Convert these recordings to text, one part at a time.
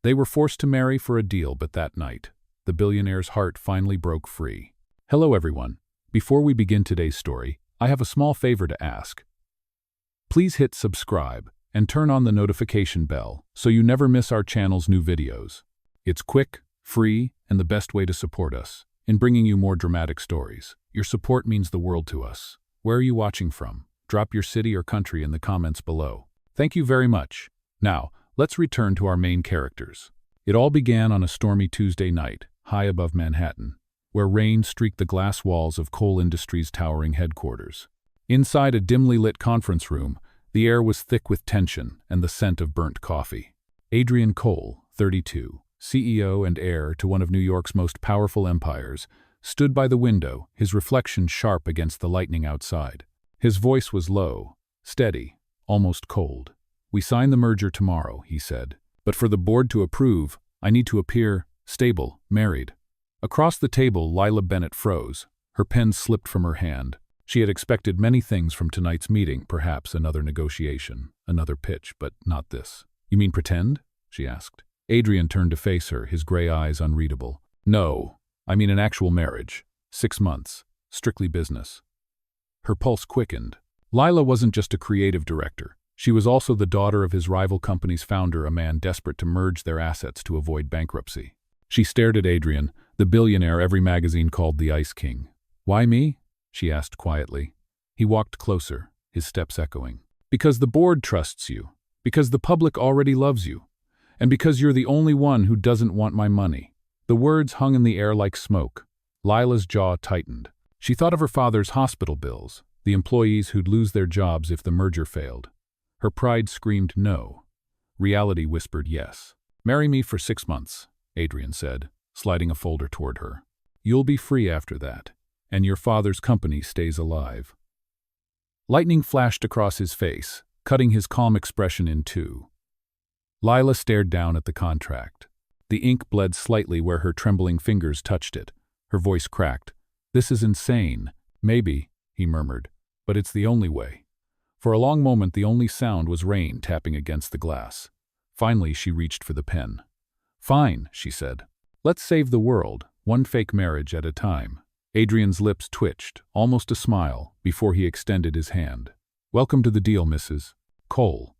They were forced to marry for a deal, but that night, the billionaire's heart finally broke free. Hello everyone. Before we begin today's story, I have a small favor to ask. Please hit subscribe and turn on the notification bell so you never miss our channel's new videos. It's quick, free, and the best way to support us in bringing you more dramatic stories. Your support means the world to us. Where are you watching from? Drop your city or country in the comments below. Thank you very much. Now, let's return to our main characters. It all began on a stormy Tuesday night, high above Manhattan, where rain streaked the glass walls of coal industry's towering headquarters. Inside a dimly lit conference room, the air was thick with tension and the scent of burnt coffee. Adrian Cole, 32, CEO and heir to one of New York's most powerful empires, stood by the window, his reflection sharp against the lightning outside. His voice was low, steady, almost cold. "We sign the merger tomorrow," he said. "But for the board to approve, I need to appear stable, married." Across the table, Lila Bennett froze. Her pen slipped from her hand. She had expected many things from tonight's meeting, perhaps another negotiation, another pitch, but not this. "You mean pretend?" she asked. Adrian turned to face her, his gray eyes unreadable. "No, I mean an actual marriage. 6 months. Strictly business." Her pulse quickened. Lila wasn't just a creative director. She was also the daughter of his rival company's founder, a man desperate to merge their assets to avoid bankruptcy. She stared at Adrian, the billionaire every magazine called the Ice King. "Why me?" she asked quietly. He walked closer, his steps echoing. "Because the board trusts you. Because the public already loves you. And because you're the only one who doesn't want my money." The words hung in the air like smoke. Lila's jaw tightened. She thought of her father's hospital bills, the employees who'd lose their jobs if the merger failed. Her pride screamed no. Reality whispered yes. "Marry me for 6 months, Adrian said, sliding a folder toward her. "You'll be free after that, and your father's company stays alive." Lightning flashed across his face, cutting his calm expression in two. Lila stared down at the contract. The ink bled slightly where her trembling fingers touched it. Her voice cracked. "This is insane." "Maybe," he murmured, "but it's the only way." For a long moment the only sound was rain tapping against the glass. Finally she reached for the pen. "Fine," she said. "Let's save the world, one fake marriage at a time." Adrian's lips twitched, almost a smile, before he extended his hand. "Welcome to the deal, Mrs. Cole."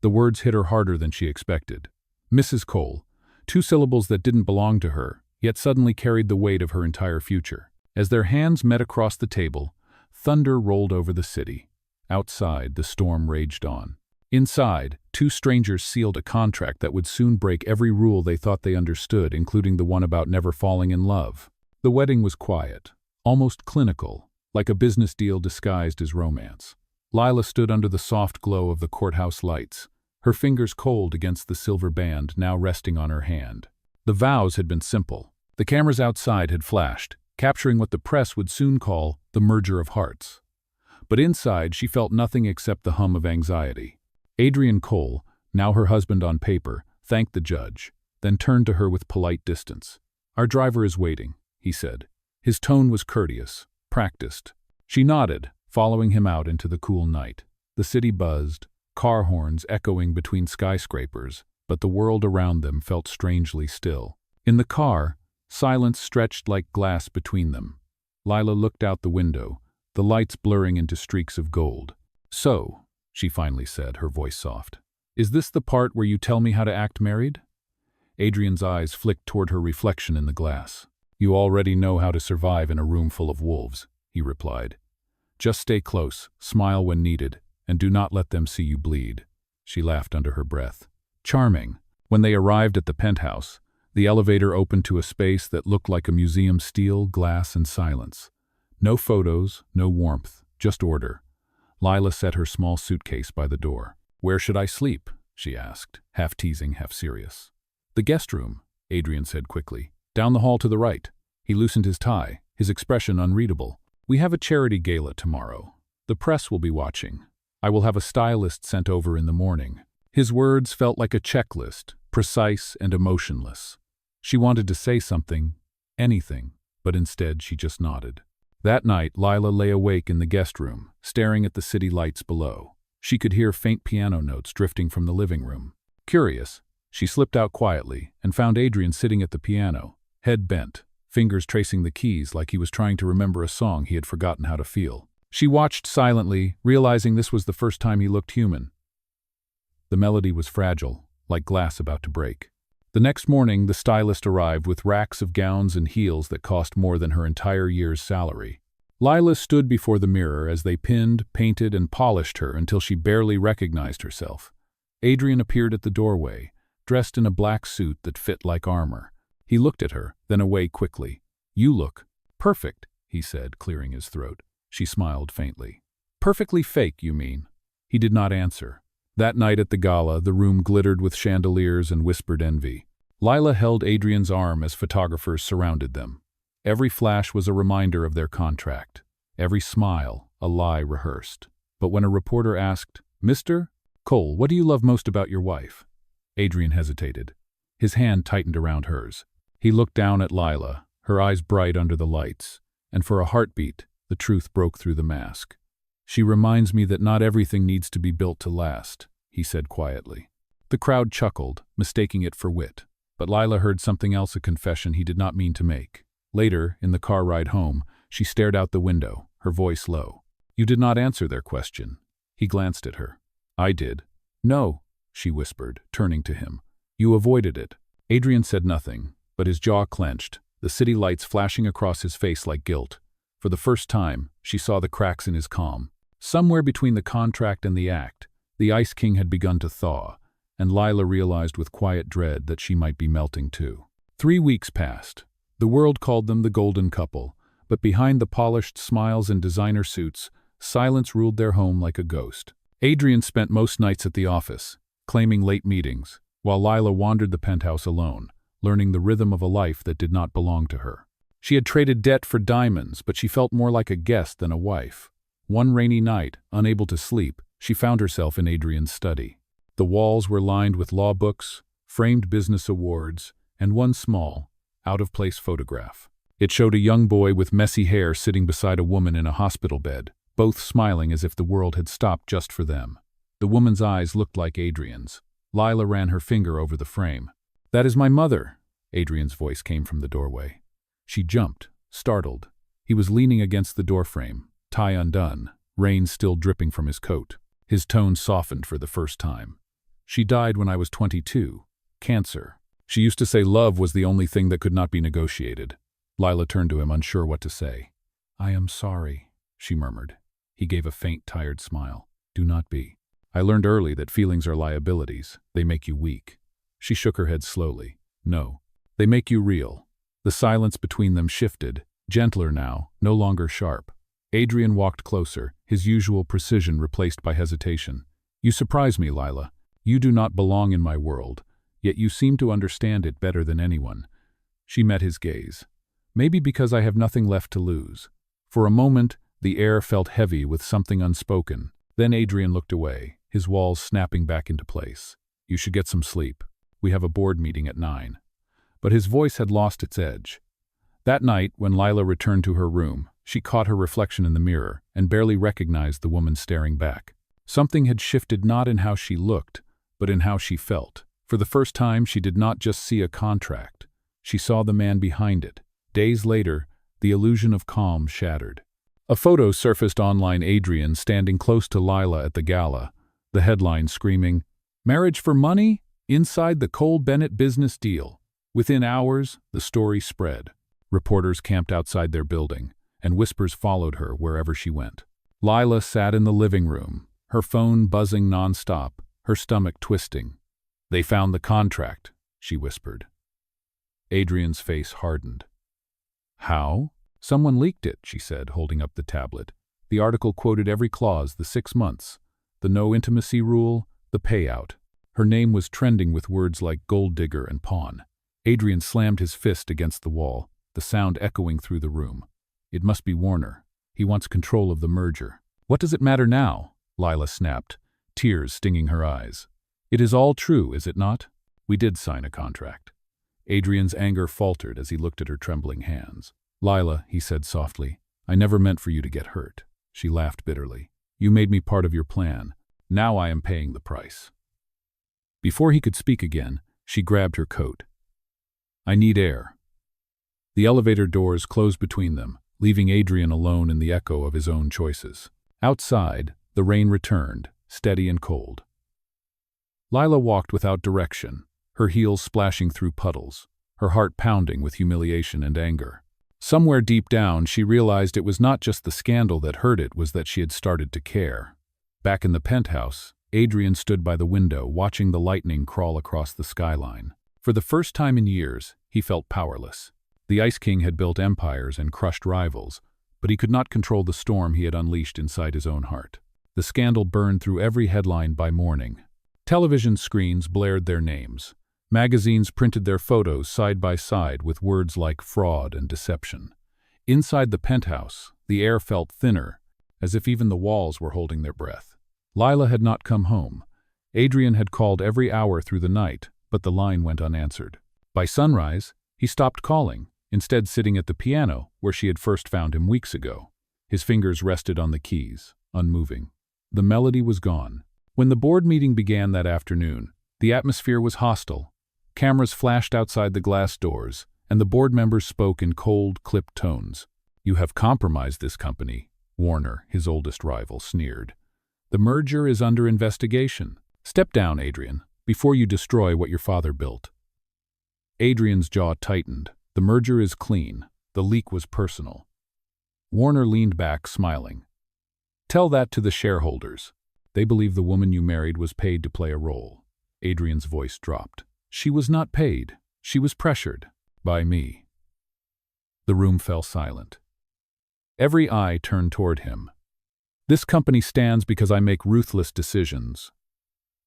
The words hit her harder than she expected. Mrs. Cole, 2 syllables that didn't belong to her, yet suddenly carried the weight of her entire future. As their hands met across the table, thunder rolled over the city. Outside, the storm raged on. Inside, 2 strangers sealed a contract that would soon break every rule they thought they understood, including the one about never falling in love. The wedding was quiet, almost clinical, like a business deal disguised as romance. Lila stood under the soft glow of the courthouse lights, her fingers cold against the silver band now resting on her hand. The vows had been simple. The cameras outside had flashed, capturing what the press would soon call the merger of hearts. But inside, she felt nothing except the hum of anxiety. Adrian Cole, now her husband on paper, thanked the judge, then turned to her with polite distance. "Our driver is waiting," he said. His tone was courteous, practiced. She nodded, following him out into the cool night. The city buzzed, car horns echoing between skyscrapers, but the world around them felt strangely still. In the car, silence stretched like glass between them. Lila looked out the window, the lights blurring into streaks of gold. "So," she finally said, her voice soft, "is this the part where you tell me how to act married?" Adrian's eyes flicked toward her reflection in the glass. "You already know how to survive in a room full of wolves," he replied. "Just stay close, smile when needed, and do not let them see you bleed." She laughed under her breath. Charming. When they arrived at the penthouse, the elevator opened to a space that looked like a museum: steel, glass, and silence. No photos, no warmth, just order. Lila set her small suitcase by the door. "Where should I sleep?" she asked, half teasing, half serious. "The guest room," Adrian said quickly. "Down the hall to the right." He loosened his tie, his expression unreadable. "We have a charity gala tomorrow. The press will be watching. I will have a stylist sent over in the morning." His words felt like a checklist, precise and emotionless. She wanted to say something, anything, but instead she just nodded. That night, Lila lay awake in the guest room, staring at the city lights below. She could hear faint piano notes drifting from the living room. Curious, She slipped out quietly and found Adrian sitting at the piano, head bent, fingers tracing the keys like he was trying to remember a song he had forgotten how to feel. She watched silently, realizing this was the first time he looked human. The melody was fragile, like glass about to break. The next morning, the stylist arrived with racks of gowns and heels that cost more than her entire year's salary. Lila stood before the mirror as they pinned, painted, and polished her until she barely recognized herself. Adrian appeared at the doorway, dressed in a black suit that fit like armor. He looked at her, then away quickly. "You look perfect," he said, clearing his throat. She smiled faintly. "Perfectly fake, you mean?" He did not answer. That night at the gala, the room glittered with chandeliers and whispered envy. Lila held Adrian's arm as photographers surrounded them. Every flash was a reminder of their contract. Every smile, a lie rehearsed. But when a reporter asked, "Mr. Cole, what do you love most about your wife?" Adrian hesitated. His hand tightened around hers. He looked down at Lila, her eyes bright under the lights, and for a heartbeat, the truth broke through the mask. "She reminds me that not everything needs to be built to last," he said quietly. The crowd chuckled, mistaking it for wit. But Lila heard something else, a confession he did not mean to make. Later, in the car ride home, she stared out the window, her voice low. "You did not answer their question." He glanced at her. "I did." "No," she whispered, turning to him. "You avoided it." Adrian said nothing, but his jaw clenched, the city lights flashing across his face like guilt. For the first time, she saw the cracks in his calm. Somewhere between the contract and the act, the Ice King had begun to thaw, and Lila realized with quiet dread that she might be melting too. 3 weeks passed. The world called them the golden couple, but behind the polished smiles and designer suits, silence ruled their home like a ghost. Adrian spent most nights at the office, claiming late meetings, while Lila wandered the penthouse alone, learning the rhythm of a life that did not belong to her. She had traded debt for diamonds, but she felt more like a guest than a wife. One rainy night, unable to sleep, she found herself in Adrian's study. The walls were lined with law books, framed business awards, and one small, out-of-place photograph. It showed a young boy with messy hair sitting beside a woman in a hospital bed, both smiling as if the world had stopped just for them. The woman's eyes looked like Adrian's. Lila ran her finger over the frame. "That is my mother," Adrian's voice came from the doorway. She jumped, startled. He was leaning against the doorframe, tie undone, rain still dripping from his coat. His tone softened for the first time. "She died when I was 22. Cancer. She used to say love was the only thing that could not be negotiated." Lila turned to him, unsure what to say. "I am sorry," she murmured. He gave a faint, tired smile. "Do not be. I learned early that feelings are liabilities. They make you weak." She shook her head slowly. "No. They make you real." The silence between them shifted, gentler now, no longer sharp. Adrian walked closer, his usual precision replaced by hesitation. "You surprise me, Lila. You do not belong in my world, yet you seem to understand it better than anyone." She met his gaze. "Maybe because I have nothing left to lose." For a moment, the air felt heavy with something unspoken. Then Adrian looked away, his walls snapping back into place. "You should get some sleep. We have a board meeting at 9. But his voice had lost its edge. That night, when Lila returned to her room, she caught her reflection in the mirror and barely recognized the woman staring back. Something had shifted not in how she looked, but in how she felt. For the first time, she did not just see a contract. She saw the man behind it. Days later, the illusion of calm shattered. A photo surfaced online, Adrian standing close to Lila at the gala, the headline screaming, "Marriage for money? Inside the Cole Bennett business deal." Within hours, the story spread. Reporters camped outside their building, and whispers followed her wherever she went. Lila sat in the living room, her phone buzzing nonstop, her stomach twisting. "They found the contract," she whispered. Adrian's face hardened. "How?" "Someone leaked it," she said, holding up the tablet. The article quoted every clause, the 6 months, the no intimacy rule, the payout. Her name was trending with words like gold digger and pawn. Adrian slammed his fist against the wall, the sound echoing through the room. "It must be Warner. He wants control of the merger." "What does it matter now?" Lila snapped, tears stinging her eyes. "It is all true, is it not? We did sign a contract." Adrian's anger faltered as he looked at her trembling hands. "Lila," he said softly, "I never meant for you to get hurt." She laughed bitterly. "You made me part of your plan. Now I am paying the price." Before he could speak again, She grabbed her coat. "I need air." The elevator doors closed between them, leaving Adrian alone in the echo of his own choices. Outside, the rain returned, steady and cold. Lila walked without direction, her heels splashing through puddles, her heart pounding with humiliation and anger. Somewhere deep down, she realized it was not just the scandal that hurt, it was that she had started to care. Back in the penthouse, Adrian stood by the window, watching the lightning crawl across the skyline. For the first time in years, he felt powerless. The Ice King had built empires and crushed rivals, but he could not control the storm he had unleashed inside his own heart. The scandal burned through every headline by morning. Television screens blared their names. Magazines printed their photos side by side with words like fraud and deception. Inside the penthouse, the air felt thinner, as if even the walls were holding their breath. Lila had not come home. Adrian had called every hour through the night, but the line went unanswered. By sunrise, he stopped calling, instead sitting at the piano where she had first found him weeks ago. His fingers rested on the keys, unmoving. The melody was gone. When the board meeting began that afternoon, the atmosphere was hostile. Cameras flashed outside the glass doors, and the board members spoke in cold, clipped tones. "You have compromised this company," Warner, his oldest rival, sneered. "The merger is under investigation. Step down, Adrian, before you destroy what your father built." Adrian's jaw tightened. The merger is clean. The leak was personal. Warner leaned back, smiling. "Tell that to the shareholders. They believe the woman you married was paid to play a role." Adrian's voice dropped. "She was not paid. She was pressured. By me." The room fell silent. Every eye turned toward him. "This company stands because I make ruthless decisions.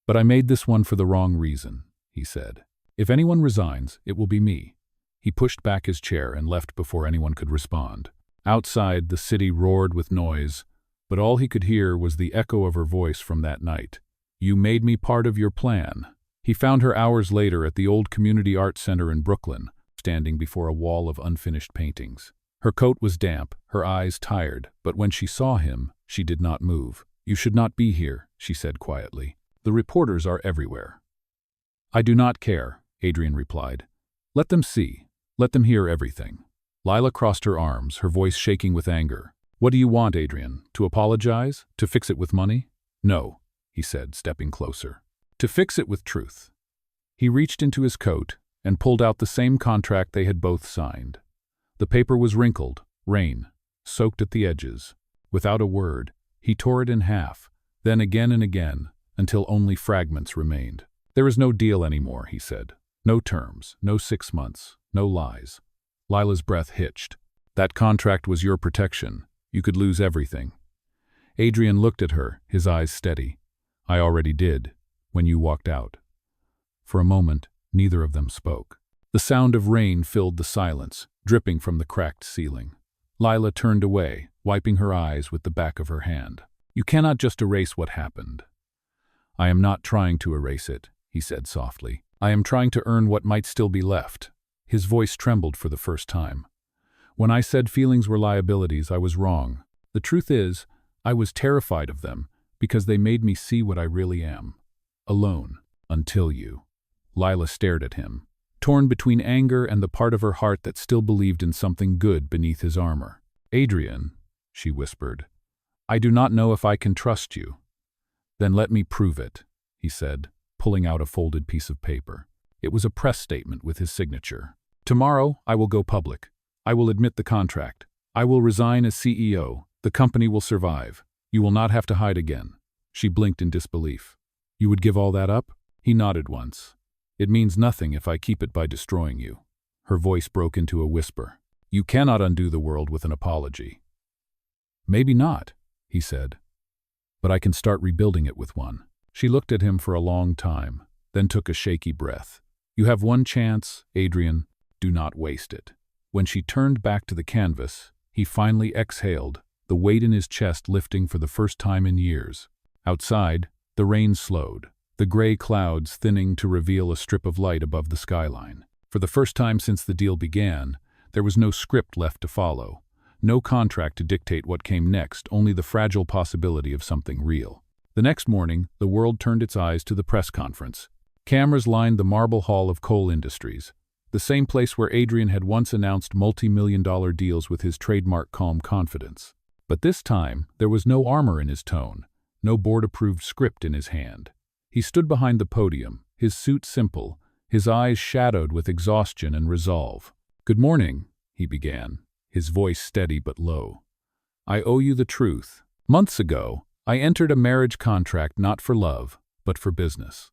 But I made this one for the wrong reason," he said. "If anyone resigns, it will be me." He pushed back his chair and left before anyone could respond. Outside, the city roared with noise, but all he could hear was the echo of her voice from that night. "You made me part of your plan." He found her hours later at the old community art center in Brooklyn, standing before a wall of unfinished paintings. Her coat was damp, her eyes tired, but when she saw him, she did not move. "You should not be here," she said quietly. "The reporters are everywhere." "I do not care," Adrian replied. "Let them see. Let them hear everything." Lila crossed her arms, her voice shaking with anger. "What do you want, Adrian? To apologize? To fix it with money?" "No," he said, stepping closer. "To fix it with truth." He reached into his coat and pulled out the same contract they had both signed. The paper was wrinkled, rain, soaked at the edges. Without a word, he tore it in half, then again and again, until only fragments remained. "There is no deal anymore," he said. "No terms, no 6 months, no lies." Lila's breath hitched. "That contract was your protection. You could lose everything." Adrian looked at her, his eyes steady. "I already did, when you walked out." For a moment, neither of them spoke. The sound of rain filled the silence, dripping from the cracked ceiling. Lila turned away, wiping her eyes with the back of her hand. "You cannot just erase what happened." "I am not trying to erase it," he said softly. "I am trying to earn what might still be left." His voice trembled for the first time. "When I said feelings were liabilities, I was wrong. The truth is, I was terrified of them because they made me see what I really am. Alone, until you." Lila stared at him, torn between anger and the part of her heart that still believed in something good beneath his armor. "Adrian," she whispered, "I do not know if I can trust you." "Then let me prove it," he said, pulling out a folded piece of paper. It was a press statement with his signature. "Tomorrow, I will go public. I will admit the contract. I will resign as CEO. The company will survive. You will not have to hide again." She blinked in disbelief. "You would give all that up?" He nodded once. "It means nothing if I keep it by destroying you." Her voice broke into a whisper. "You cannot undo the world with an apology." "Maybe not," he said. "But I can start rebuilding it with one." She looked at him for a long time, then took a shaky breath. "You have one chance, Adrian. Do not waste it." When she turned back to the canvas, he finally exhaled, the weight in his chest lifting for the first time in years. Outside, the rain slowed, the gray clouds thinning to reveal a strip of light above the skyline. For the first time since the deal began, there was no script left to follow, no contract to dictate what came next, only the fragile possibility of something real. The next morning, the world turned its eyes to the press conference. Cameras lined the marble hall of Coal Industries, the same place where Adrian had once announced multi-million-dollar deals with his trademark calm confidence. But this time, there was no armor in his tone, no board-approved script in his hand. He stood behind the podium, his suit simple, his eyes shadowed with exhaustion and resolve. "Good morning," he began, his voice steady but low. "I owe you the truth. Months ago, I entered a marriage contract not for love, but for business.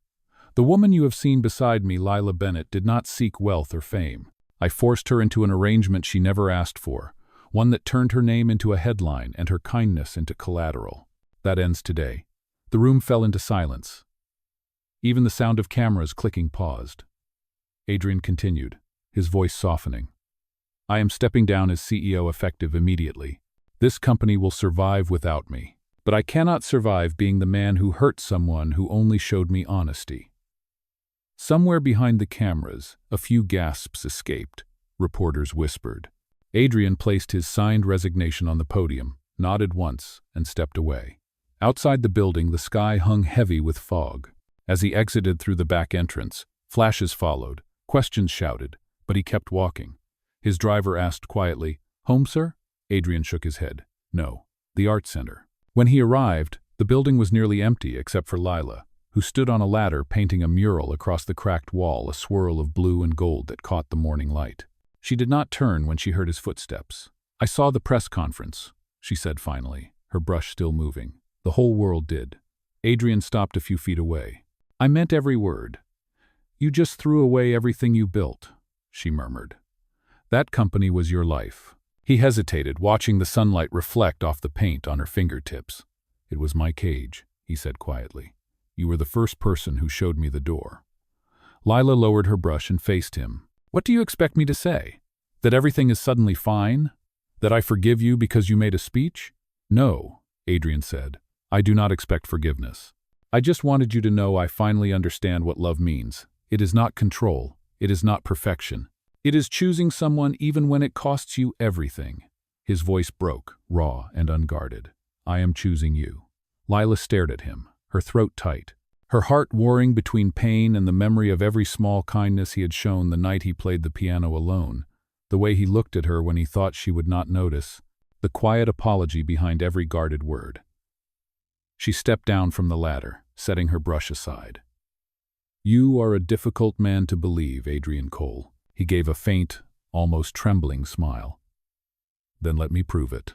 The woman you have seen beside me, Lila Bennett, did not seek wealth or fame. I forced her into an arrangement she never asked for, one that turned her name into a headline and her kindness into collateral. That ends today." The room fell into silence. Even the sound of cameras clicking paused. Adrian continued, his voice softening. "I am stepping down as CEO effective immediately. This company will survive without me. But I cannot survive being the man who hurt someone who only showed me honesty." Somewhere behind the cameras, a few gasps escaped. Reporters whispered. Adrian placed his signed resignation on the podium, nodded once, and stepped away. Outside the building, the sky hung heavy with fog. As he exited through the back entrance, flashes followed, questions shouted, but he kept walking. His driver asked quietly, "Home, sir?" Adrian shook his head. "No, the art center." When he arrived, the building was nearly empty except for Lila, who stood on a ladder painting a mural across the cracked wall, a swirl of blue and gold that caught the morning light. She did not turn when she heard his footsteps. "I saw the press conference," she said finally, her brush still moving. "The whole world did." Adrian stopped a few feet away. "I meant every word. You just threw away everything you built," she murmured. "That company was your life." He hesitated, watching the sunlight reflect off the paint on her fingertips. "It was my cage," he said quietly. "You were the first person who showed me the door." Lila lowered her brush and faced him. "What do you expect me to say? That everything is suddenly fine? That I forgive you because you made a speech?" "No," Adrian said. "I do not expect forgiveness. I just wanted you to know I finally understand what love means. It is not control. It is not perfection. It is choosing someone even when it costs you everything." His voice broke, raw and unguarded. "I am choosing you." Lila stared at him, her throat tight, her heart warring between pain and the memory of every small kindness he had shown the night he played the piano alone, the way he looked at her when he thought she would not notice, the quiet apology behind every guarded word. She stepped down from the ladder, setting her brush aside. "You are a difficult man to believe, Adrian Cole." He gave a faint, almost trembling smile. "Then let me prove it."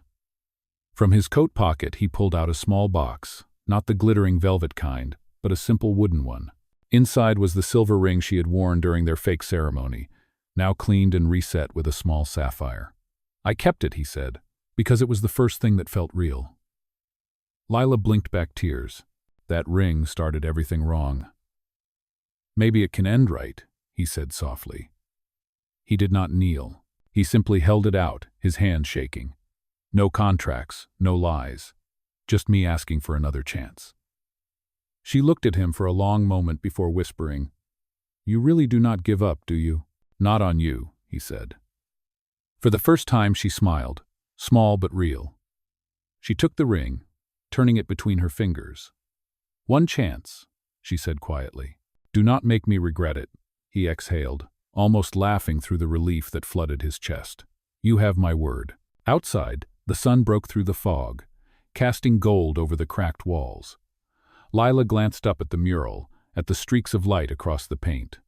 From his coat pocket he pulled out a small box, not the glittering velvet kind, but a simple wooden one. Inside was the silver ring she had worn during their fake ceremony, now cleaned and reset with a small sapphire. "I kept it," he said, "because it was the first thing that felt real." Lila blinked back tears. "That ring started everything wrong." "Maybe it can end right," he said softly. He did not kneel. He simply held it out, his hand shaking. "No contracts, no lies. Just me asking for another chance." She looked at him for a long moment before whispering, "You really do not give up, do you?" "Not on you," he said. For the first time she smiled, small but real. She took the ring, turning it between her fingers. "One chance," she said quietly. "Do not make me regret it," he exhaled, almost laughing through the relief that flooded his chest. "You have my word." Outside, the sun broke through the fog, casting gold over the cracked walls. Lila glanced up at the mural, at the streaks of light across the paint.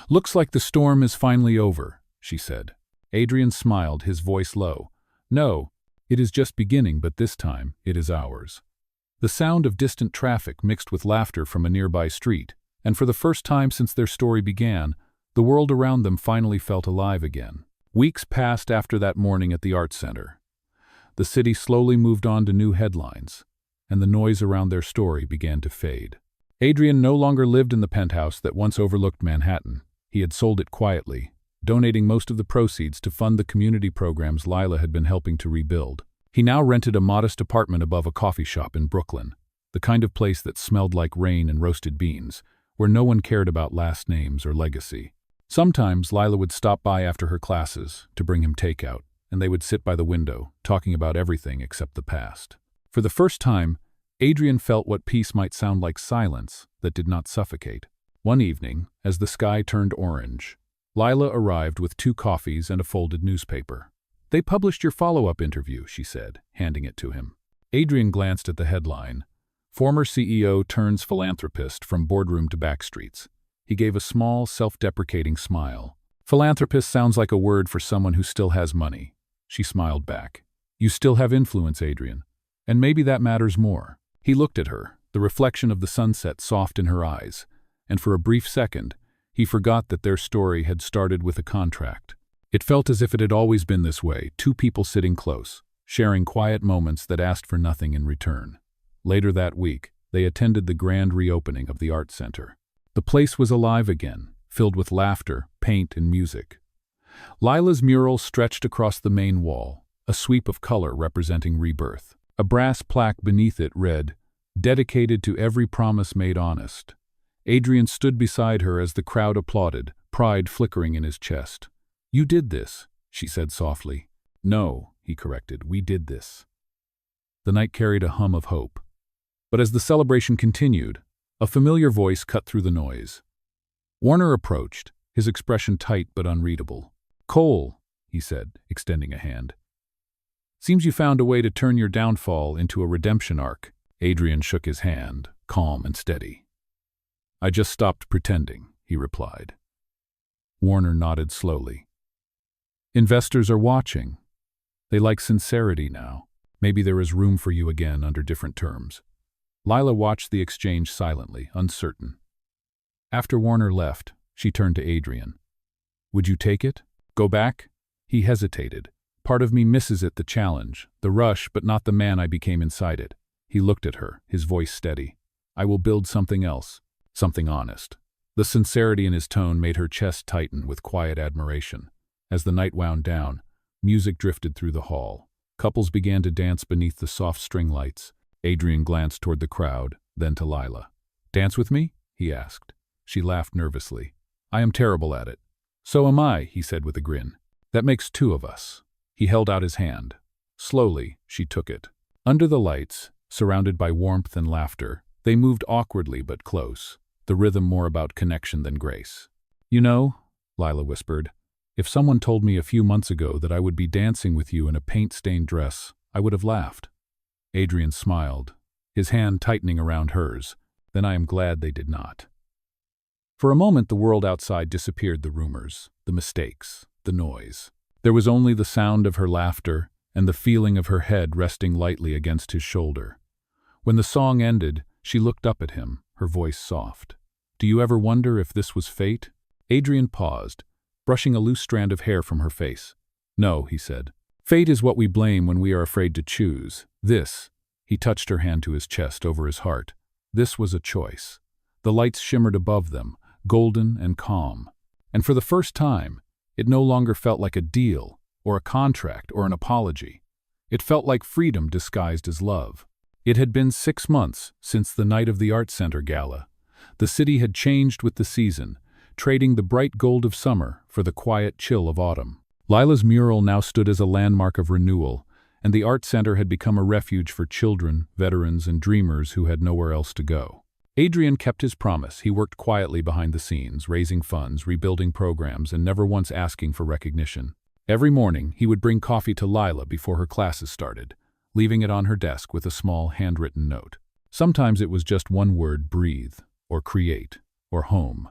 "Looks like the storm is finally over," she said. Adrian smiled, his voice low. "No, it is just beginning, but this time it is ours." The sound of distant traffic mixed with laughter from a nearby street, and for the first time since their story began, the world around them finally felt alive again. Weeks passed after that morning at the art center. The city slowly moved on to new headlines, and the noise around their story began to fade. Adrian no longer lived in the penthouse that once overlooked Manhattan. He had sold it quietly, donating most of the proceeds to fund the community programs Lila had been helping to rebuild. He now rented a modest apartment above a coffee shop in Brooklyn, the kind of place that smelled like rain and roasted beans, where no one cared about last names or legacy. Sometimes Lila would stop by after her classes to bring him takeout, and they would sit by the window, talking about everything except the past. For the first time, Adrian felt what peace might sound like: silence that did not suffocate. One evening, as the sky turned orange, Lila arrived with 2 coffees and a folded newspaper. "They published your follow-up interview," she said, handing it to him. Adrian glanced at the headline, "Former CEO turns philanthropist from boardroom to backstreets." He gave a small, self-deprecating smile. "Philanthropist sounds like a word for someone who still has money." She smiled back. "You still have influence, Adrian. And maybe that matters more." He looked at her, the reflection of the sunset soft in her eyes, and for a brief second, he forgot that their story had started with a contract. It felt as if it had always been this way, 2 people sitting close, sharing quiet moments that asked for nothing in return. Later that week, they attended the grand reopening of the art center. The place was alive again, filled with laughter, paint, and music. Lila's mural stretched across the main wall, a sweep of color representing rebirth. A brass plaque beneath it read, "Dedicated to every promise made honest." Adrian stood beside her as the crowd applauded, pride flickering in his chest. "You did this," she said softly. "No," he corrected, "we did this." The night carried a hum of hope. But as the celebration continued, a familiar voice cut through the noise. Warner approached, his expression tight but unreadable. "Cole," he said, extending a hand. "Seems you found a way to turn your downfall into a redemption arc." Adrian shook his hand, calm and steady. "I just stopped pretending," he replied. Warner nodded slowly. "Investors are watching. They like sincerity now. Maybe there is room for you again under different terms." Lila watched the exchange silently, uncertain. After Warner left, she turned to Adrian. "Would you take it? Go back?" He hesitated. "Part of me misses it, the challenge, the rush, but not the man I became inside it." He looked at her, his voice steady. "I will build something else, something honest." The sincerity in his tone made her chest tighten with quiet admiration. As the night wound down, music drifted through the hall. Couples began to dance beneath the soft string lights. Adrian glanced toward the crowd, then to Lila. "Dance with me?" he asked. She laughed nervously. "I am terrible at it." "So am I," he said with a grin. "That makes 2 of us." He held out his hand. Slowly, she took it. Under the lights, surrounded by warmth and laughter, they moved awkwardly but close, the rhythm more about connection than grace. "You know," Lila whispered, "if someone told me a few months ago that I would be dancing with you in a paint-stained dress, I would have laughed." Adrian smiled, his hand tightening around hers. "Then I am glad they did not." For a moment the world outside disappeared, the rumors, the mistakes, the noise. There was only the sound of her laughter and the feeling of her head resting lightly against his shoulder. When the song ended, she looked up at him, her voice soft. "Do you ever wonder if this was fate?" Adrian paused, brushing a loose strand of hair from her face. "No," he said. "Fate is what we blame when we are afraid to choose. This," he touched her hand to his chest over his heart, "this was a choice." The lights shimmered above them, golden and calm. And for the first time, it no longer felt like a deal, or a contract, or an apology. It felt like freedom disguised as love. It had been 6 months since the night of the Art Center Gala. The city had changed with the season, trading the bright gold of summer for the quiet chill of autumn. Lila's mural now stood as a landmark of renewal, and the Art Center had become a refuge for children, veterans, and dreamers who had nowhere else to go. Adrian kept his promise. He worked quietly behind the scenes, raising funds, rebuilding programs, and never once asking for recognition. Every morning, he would bring coffee to Lila before her classes started, leaving it on her desk with a small handwritten note. Sometimes it was just one word: breathe, or create, or home.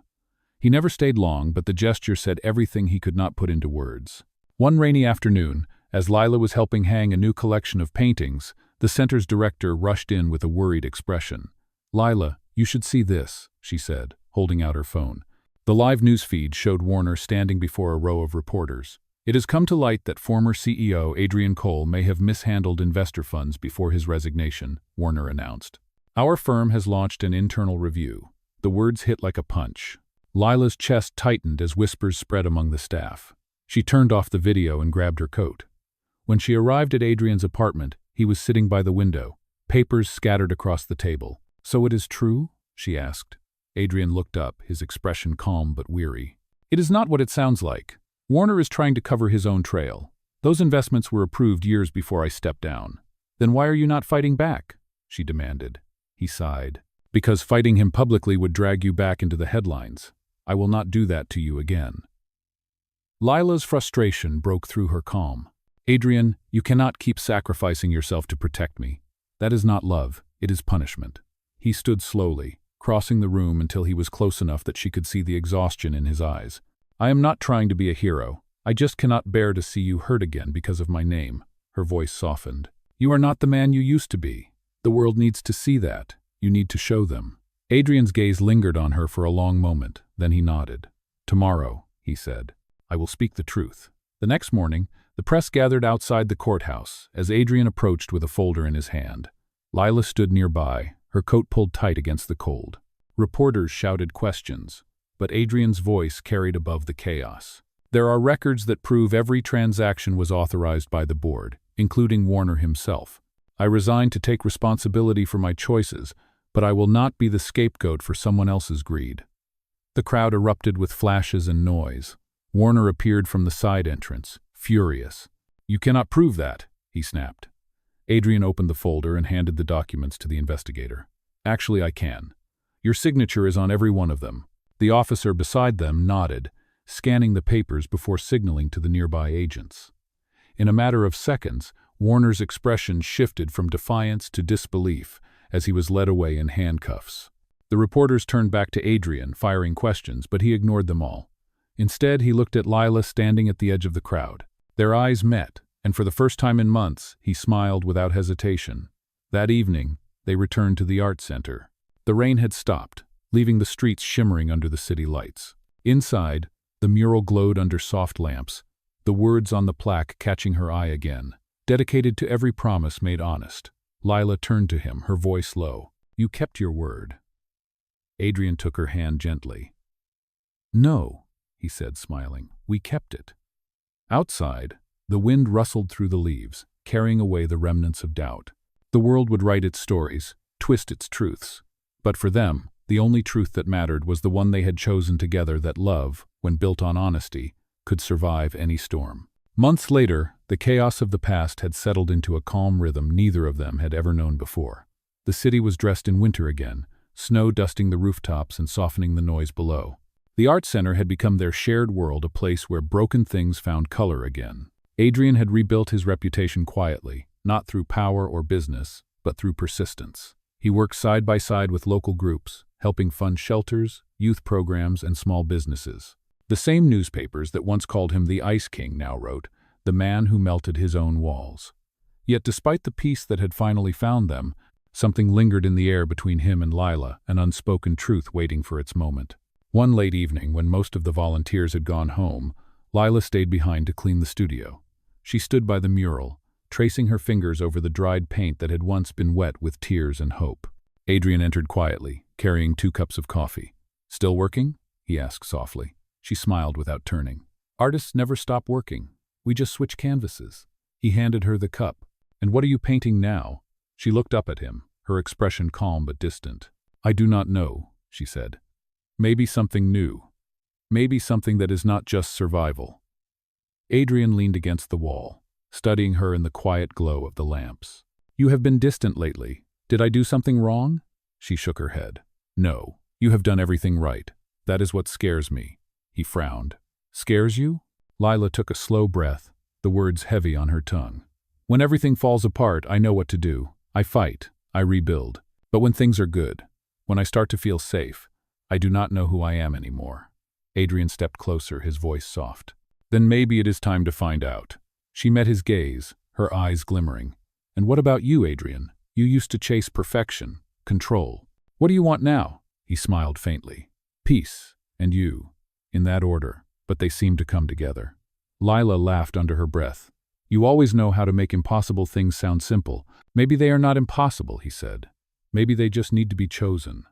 He never stayed long, but the gesture said everything he could not put into words. One rainy afternoon, as Lila was helping hang a new collection of paintings, the center's director rushed in with a worried expression. "Lila, you should see this," she said, holding out her phone. The live news feed showed Warner standing before a row of reporters. "It has come to light that former CEO Adrian Cole may have mishandled investor funds before his resignation," Warner announced. "Our firm has launched an internal review." The words hit like a punch. Lila's chest tightened as whispers spread among the staff. She turned off the video and grabbed her coat. When she arrived at Adrian's apartment, he was sitting by the window, papers scattered across the table. "So it is true?" she asked. Adrian looked up, his expression calm but weary. "It is not what it sounds like. Warner is trying to cover his own trail. Those investments were approved years before I stepped down." "Then why are you not fighting back?" she demanded. He sighed. Because fighting him publicly would drag you back into the headlines. I will not do that to you again." Lila's frustration broke through her calm. "Adrian, you cannot keep sacrificing yourself to protect me. That is not love, it is punishment." He stood slowly, crossing the room until he was close enough that she could see the exhaustion in his eyes. "I am not trying to be a hero. I just cannot bear to see you hurt again because of my name." Her voice softened. "You are not the man you used to be. The world needs to see that. You need to show them." Adrian's gaze lingered on her for a long moment, then he nodded. "Tomorrow," he said, "I will speak the truth." The next morning, the press gathered outside the courthouse as Adrian approached with a folder in his hand. Lila stood nearby, her coat pulled tight against the cold. Reporters shouted questions, but Adrian's voice carried above the chaos. "There are records that prove every transaction was authorized by the board, including Warner himself. I resign to take responsibility for my choices, but I will not be the scapegoat for someone else's greed." The crowd erupted with flashes and noise. Warner appeared from the side entrance, furious. "You cannot prove that," he snapped. Adrian opened the folder and handed the documents to the investigator. "Actually, I can. Your signature is on every one of them." The officer beside them nodded, scanning the papers before signaling to the nearby agents. In a matter of seconds, Warner's expression shifted from defiance to disbelief as he was led away in handcuffs. The reporters turned back to Adrian, firing questions, but he ignored them all. Instead, he looked at Lila standing at the edge of the crowd. Their eyes met, and for the first time in months, he smiled without hesitation. That evening, they returned to the art center. The rain had stopped, leaving the streets shimmering under the city lights. Inside, the mural glowed under soft lamps, the words on the plaque catching her eye again. "Dedicated to every promise made honest." Lila turned to him, her voice low. "You kept your word." Adrian took her hand gently. "No," he said, smiling. "We kept it." Outside, the wind rustled through the leaves, carrying away the remnants of doubt. The world would write its stories, twist its truths. But for them, the only truth that mattered was the one they had chosen together, that love, when built on honesty, could survive any storm. Months later, the chaos of the past had settled into a calm rhythm neither of them had ever known before. The city was dressed in winter again, snow dusting the rooftops and softening the noise below. The art center had become their shared world, a place where broken things found color again. Adrian had rebuilt his reputation quietly, not through power or business, but through persistence. He worked side by side with local groups, helping fund shelters, youth programs, and small businesses. The same newspapers that once called him the Ice King now wrote, "The man who melted his own walls." Yet despite the peace that had finally found them, something lingered in the air between him and Lila, an unspoken truth waiting for its moment. One late evening, when most of the volunteers had gone home, Lila stayed behind to clean the studio. She stood by the mural, tracing her fingers over the dried paint that had once been wet with tears and hope. Adrian entered quietly, carrying 2 cups of coffee. "Still working?" he asked softly. She smiled without turning. "Artists never stop working. We just switch canvases." He handed her the cup. "And what are you painting now?" She looked up at him, her expression calm but distant. "I do not know," she said. "Maybe something new. Maybe something that is not just survival." Adrian leaned against the wall, studying her in the quiet glow of the lamps. "You have been distant lately. Did I do something wrong?" She shook her head. "No, you have done everything right. That is what scares me." He frowned. "Scares you?" Lila took a slow breath, the words heavy on her tongue. "When everything falls apart, I know what to do. I fight. I rebuild. But when things are good, when I start to feel safe, I do not know who I am anymore." Adrian stepped closer, his voice soft. "Then maybe it is time to find out." She met his gaze, her eyes glimmering. "And what about you, Adrian? You used to chase perfection, control. What do you want now?" He smiled faintly. "Peace, and you." In that order, but they seemed to come together. Lila laughed under her breath. "You always know how to make impossible things sound simple. Maybe they are not impossible," he said. "Maybe they just need to be chosen."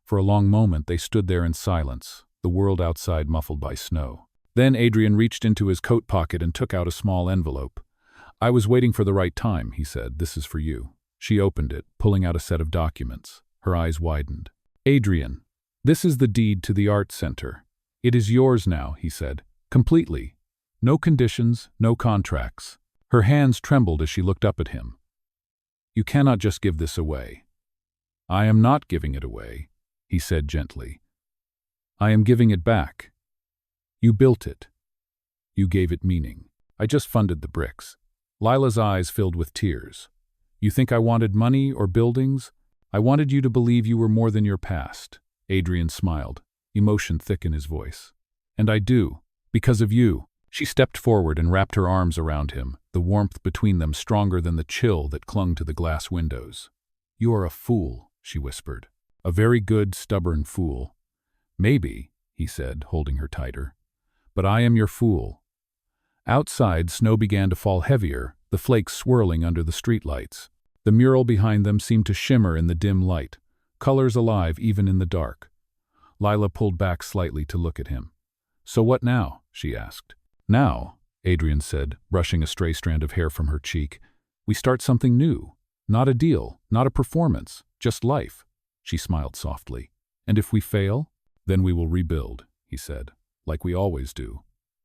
For a long moment they stood there in silence, the world outside muffled by snow. Then Adrian reached into his coat pocket and took out a small envelope. "I was waiting for the right time," he said. "This is for you." She opened it, pulling out a set of documents. Her eyes widened. "Adrian, this is the deed to the art center. It is yours now," he said. "Completely. No conditions, no contracts." Her hands trembled as she looked up at him. "You cannot just give this away." I am not giving it away, he said gently. I am giving it back. You built it. You gave it meaning. I just funded the bricks. Lila's eyes filled with tears. You think I wanted money or buildings? I wanted you to believe you were more than your past. Adrian smiled, emotion thick in his voice. And I do, because of you. She stepped forward and wrapped her arms around him, the warmth between them stronger than the chill that clung to the glass windows. You are a fool, she whispered. A very good, stubborn fool. Maybe, he said, holding her tighter. But I am your fool. Outside, snow began to fall heavier, the flakes swirling under the streetlights. The mural behind them seemed to shimmer in the dim light, colors alive even in the dark. Lila pulled back slightly to look at him. So what now? She asked. Now, Adrian said, brushing a stray strand of hair from her cheek, we start something new. Not a deal, not a performance, just life. She smiled softly. And if we fail, then we will rebuild, he said, like we always do.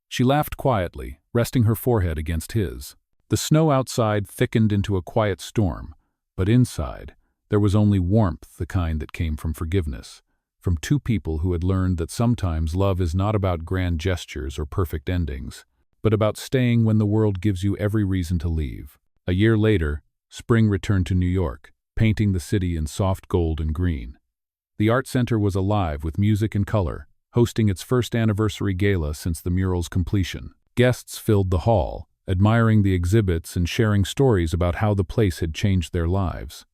She laughed quietly, resting her forehead against his. The snow outside thickened into a quiet storm, but inside, there was only warmth, the kind that came from forgiveness, from two people who had learned that sometimes love is not about grand gestures or perfect endings, but about staying when the world gives you every reason to leave. A year later, spring returned to New York, painting the city in soft gold and green. The art center was alive with music and color, hosting its first anniversary gala since the mural's completion. Guests filled the hall, admiring the exhibits and sharing stories about how the place had changed their lives.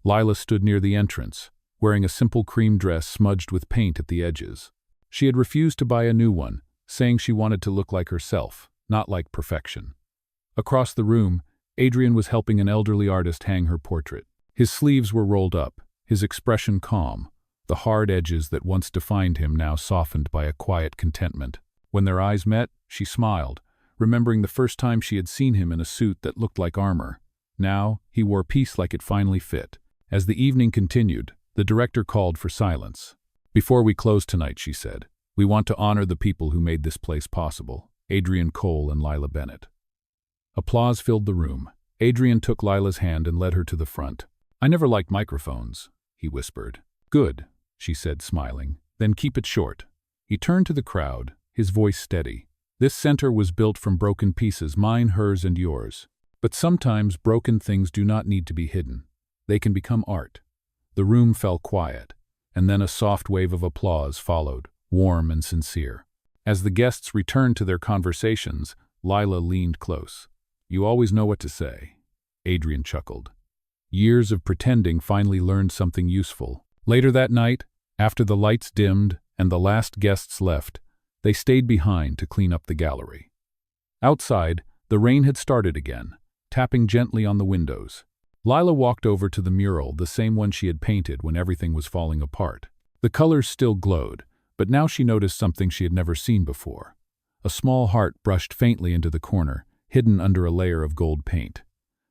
Lila stood near the entrance, wearing a simple cream dress smudged with paint at the edges. She had refused to buy a new one, saying she wanted to look like herself, not like perfection. Across the room, Adrian was helping an elderly artist hang her portrait. His sleeves were rolled up, his expression calm, the hard edges that once defined him now softened by a quiet contentment. When their eyes met, she smiled, remembering the first time she had seen him in a suit that looked like armor. Now, he wore peace like it finally fit. As the evening continued, the director called for silence. Before we close tonight, she said, we want to honor the people who made this place possible, Adrian Cole and Lila Bennett. Applause filled the room. Adrian took Lila's hand and led her to the front. I never liked microphones, he whispered. Good, she said, smiling. Then keep it short. He turned to the crowd, his voice steady. This center was built from broken pieces, mine, hers, and yours. But sometimes broken things do not need to be hidden. They can become art. The room fell quiet, and then a soft wave of applause followed, warm and sincere. As the guests returned to their conversations, Lila leaned close. You always know what to say, Adrian chuckled. Years of pretending finally learned something useful. Later that night, after the lights dimmed and the last guests left, they stayed behind to clean up the gallery. Outside, the rain had started again, tapping gently on the windows. Lila walked over to the mural, the same one she had painted when everything was falling apart. The colors still glowed, but now she noticed something she had never seen before. A small heart brushed faintly into the corner, hidden under a layer of gold paint.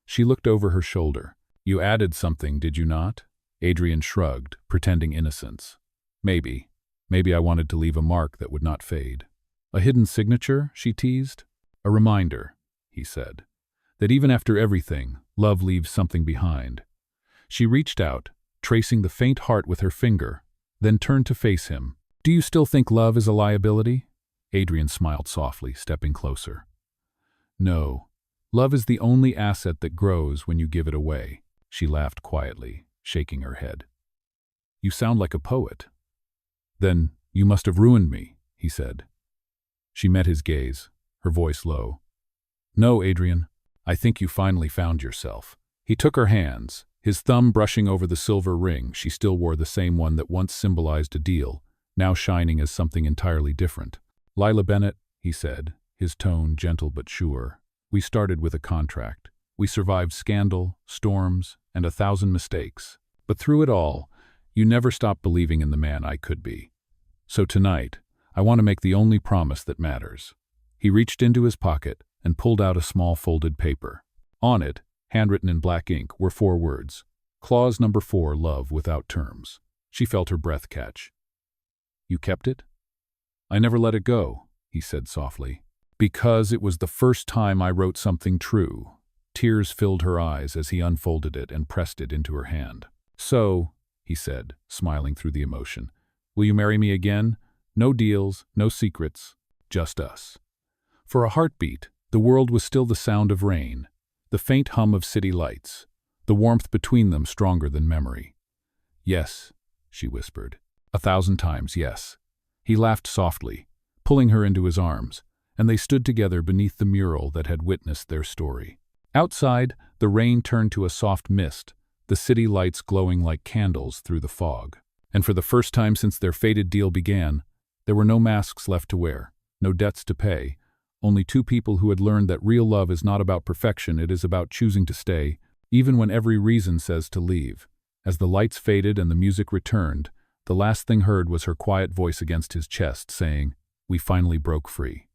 She looked over her shoulder. You added something, did you not? Adrian shrugged, pretending innocence. Maybe. Maybe I wanted to leave a mark that would not fade. A hidden signature, she teased. A reminder, he said, that even after everything, love leaves something behind. She reached out, tracing the faint heart with her finger, then turned to face him. Do you still think love is a liability? Adrian smiled softly, stepping closer. No, love is the only asset that grows when you give it away. She laughed quietly, shaking her head. You sound like a poet. Then you must have ruined me, he said. She met his gaze, her voice low. No, Adrian, I think you finally found yourself. He took her hands, his thumb brushing over the silver ring. She still wore the same one that once symbolized a deal, now shining as something entirely different. Lila Bennett, he said, his tone gentle but sure. We started with a contract. We survived scandal, storms, and 1,000 mistakes. But through it all, you never stopped believing in the man I could be. So tonight, I want to make the only promise that matters. He reached into his pocket and pulled out a small folded paper. On it, handwritten in black ink, were 4 words. Clause number 4, love without terms. She felt her breath catch. You kept it? I never let it go, he said softly. Because it was the first time I wrote something true. Tears filled her eyes as he unfolded it and pressed it into her hand. So, he said, smiling through the emotion. "Will you marry me again? No deals, no secrets, just us." For a heartbeat, the world was still the sound of rain, the faint hum of city lights, the warmth between them stronger than memory. "Yes," she whispered. 1,000 times yes. He laughed softly, pulling her into his arms, and they stood together beneath the mural that had witnessed their story. Outside, the rain turned to a soft mist, the city lights glowing like candles through the fog. And for the first time since their fated deal began, there were no masks left to wear, no debts to pay, only two people who had learned that real love is not about perfection, it is about choosing to stay, even when every reason says to leave. As the lights faded and the music returned, the last thing heard was her quiet voice against his chest saying, "We finally broke free."